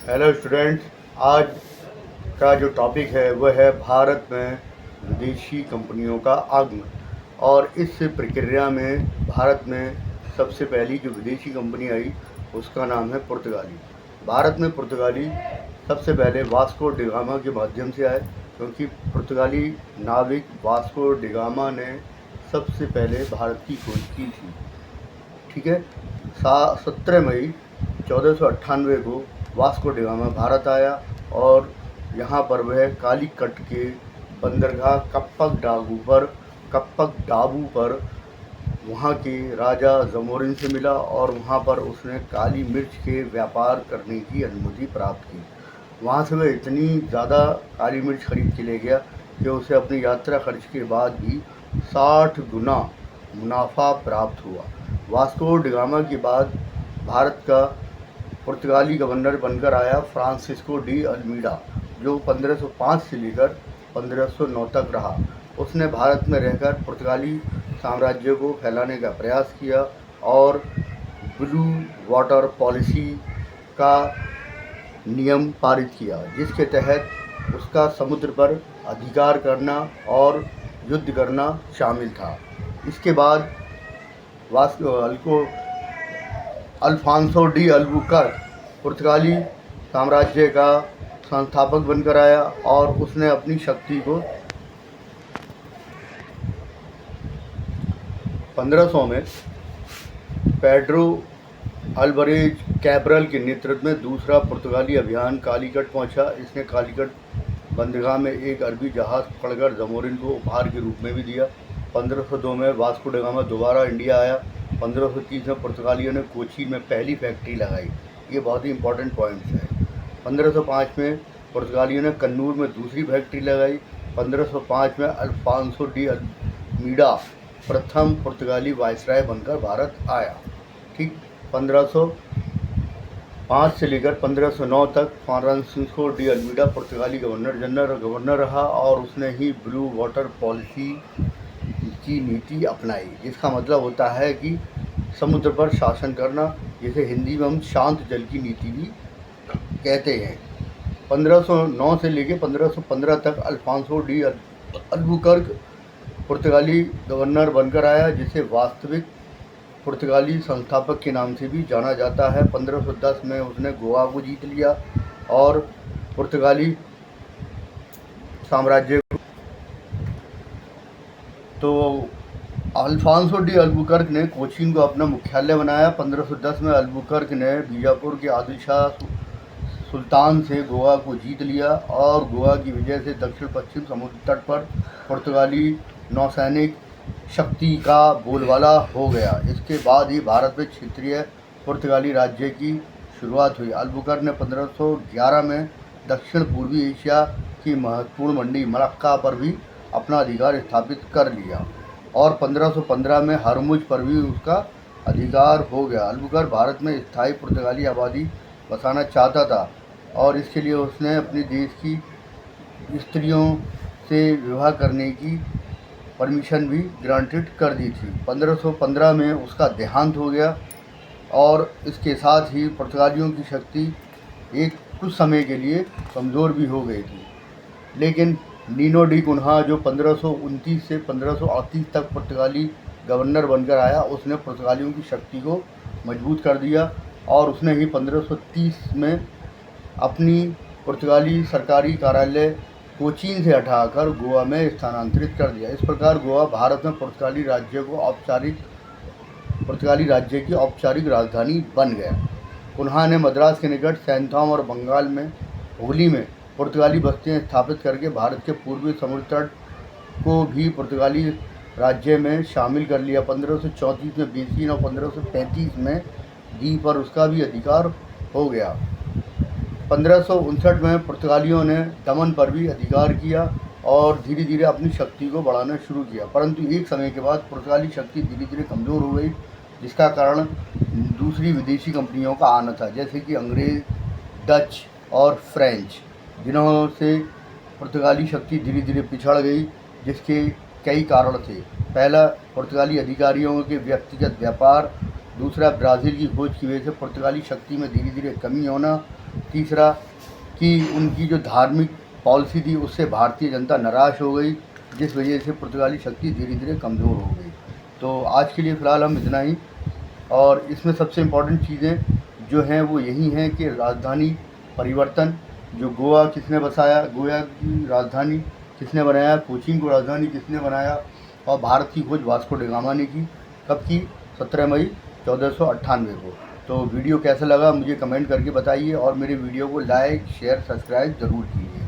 Hello students. आज का जो टॉपिक है वह है भारत में विदेशी कंपनियों का आगमन। और इस प्रक्रिया में भारत में सबसे पहली जो विदेशी कंपनी आई उसका नाम है पुर्तगाली। भारत में पुर्तगाली सबसे पहले वास्को डिगामा के माध्यम से आए, क्योंकि पुर्तगाली नाविक वास्को डिगामा ने सबसे पहले भारत की खोज की थी। ठीक है। 17 मई 1498 को वास्को डिगामा भारत आया और यहाँ पर वह कालीकट के बंदरगाह कप्पक डाबू पर वहाँ के राजा जमोरिन से मिला और वहाँ पर उसने काली मिर्च के व्यापार करने की अनुमति प्राप्त की। वहाँ से वह इतनी ज़्यादा काली मिर्च खरीद के ले गया कि उसे अपनी यात्रा खर्च के बाद भी 60 गुना मुनाफा प्राप्त हुआ। वास्को डिगामा के बाद भारत का पुर्तगाली गवर्नर बनकर आया फ्रांसिस्को डी अल्मीडा, जो 1505 से लेकर 1509 तक रहा। उसने भारत में रहकर पुर्तगाली साम्राज्य को फैलाने का प्रयास किया और ब्लू वाटर पॉलिसी का नियम पारित किया, जिसके तहत उसका समुद्र पर अधिकार करना और युद्ध करना शामिल था। इसके बाद अल्फांसो डी अल्बुकर्क पुर्तगाली साम्राज्य का संस्थापक बनकर आया और उसने अपनी शक्ति को 1500 में पेड्रो अल्वारेज कैब्रल के नेतृत्व में दूसरा पुर्तगाली अभियान कालीकट पहुंचा। इसने कालीकट बंदरगाह में एक अरबी जहाज़ पकड़कर जमोरिन को उपहार के रूप में भी दिया। 1502 में वास्को ड गामा दोबारा इंडिया आया। 1530 में पुर्तगालियों ने कोची में पहली फैक्ट्री लगाई। ये बहुत ही इंपॉर्टेंट पॉइंट्स है। 1505 में पुर्तगालियों ने कन्नूर में दूसरी फैक्ट्री लगाई। 1505 में अल्फांसो डी अल्मीडा प्रथम पुर्तगाली वायसराय बनकर भारत आया। ठीक। 1505 से लेकर 1509 तक फ्रांसिस्को डी अल्मीडा पुर्तगाली गवर्नर रहा और उसने ही ब्लू वाटर पॉलिसी की नीति अपनाई, जिसका मतलब होता है कि समुद्र पर शासन करना, जिसे हिंदी में हम शांत जल की नीति भी कहते हैं। 1509 से लेकर 1515 तक अल्फांसो डी अल्बुकर्क पुर्तगाली गवर्नर बनकर आया, जिसे वास्तविक पुर्तगाली संस्थापक के नाम से भी जाना जाता है। 1510 में उसने गोवा को जीत लिया और पुर्तगाली साम्राज्य तो अल्फांसो डी अल्बुकर्क ने कोचीन को अपना मुख्यालय बनाया। 1510 में अल्बुकर्क ने बीजापुर के आदिलशाह सुल्तान से गोवा को जीत लिया और गोवा की वजह से दक्षिण पश्चिम समुद्र तट पर पुर्तगाली नौसैनिक शक्ति का बोलबाला हो गया। इसके बाद ही भारत में क्षेत्रीय पुर्तगाली राज्य की शुरुआत हुई। अल्बुकर्क ने 1511 में दक्षिण पूर्वी एशिया की महत्वपूर्ण मंडी मलक्का पर भी अपना अधिकार स्थापित कर लिया और 1515 में हरमुज पर भी उसका अधिकार हो गया। अल्बुकर्क भारत में स्थायी पुर्तगाली आबादी बसाना चाहता था और इसके लिए उसने अपने देश की स्त्रियों से विवाह करने की परमिशन भी ग्रांटेड कर दी थी। 1515 में उसका देहांत हो गया और इसके साथ ही पुर्तगालियों की शक्ति एक कुछ समय के लिए कमज़ोर भी हो गई थी। लेकिन नीनो डी कुन्हा, जो 1529 से 1538 तक पुर्तगाली गवर्नर बनकर आया, उसने पुर्तगालियों की शक्ति को मजबूत कर दिया और उसने ही 1530 में अपनी पुर्तगाली सरकारी कार्यालय कोचीन से हटाकर गोवा में स्थानांतरित कर दिया। इस प्रकार गोवा भारत में पुर्तगाली राज्य की औपचारिक राजधानी बन गया। कुन्हा ने मद्रास के निकट सैंथाम और बंगाल में हुगली में पुर्तगाली बस्तियां स्थापित करके भारत के पूर्वी समुद्र तट को भी पुर्तगाली राज्य में शामिल कर लिया। 1534 में बेसिन और 1535 में द्वीप पर उसका भी अधिकार हो गया। 1559 में पुर्तगालियों ने दमन पर भी अधिकार किया और धीरे धीरे अपनी शक्ति को बढ़ाना शुरू किया, परंतु एक समय के बाद पुर्तगाली शक्ति धीरे धीरे कमज़ोर हो गई, जिसका कारण दूसरी विदेशी कंपनियों का आना था, जैसे कि अंग्रेज़, डच और फ्रेंच, जिन्हों से पुर्तगाली शक्ति धीरे धीरे पिछड़ गई, जिसके कई कारण थे। पहला, पुर्तगाली अधिकारियों के व्यक्तिगत व्यापार। दूसरा, ब्राज़ील की खोज की वजह से पुर्तगाली शक्ति में धीरे धीरे कमी होना। तीसरा कि उनकी जो धार्मिक पॉलिसी थी उससे भारतीय जनता निराश हो गई, जिस वजह से पुर्तगाली शक्ति धीरे धीरे कमज़ोर हो गई। तो आज के लिए फ़िलहाल हम इतना ही। और इसमें सबसे इम्पोर्टेंट चीज़ें जो हैं वो यही हैं कि राजधानी परिवर्तन, जो गोवा किसने बसाया, गोवा की राजधानी किसने बनाया, कोचीन को राजधानी किसने बनाया, और भारत की खोज वास्को डी गामा ने की। कब की? 17 मई 1498 को। तो वीडियो कैसा लगा मुझे कमेंट करके बताइए, और मेरे वीडियो को लाइक शेयर सब्सक्राइब ज़रूर कीजिए।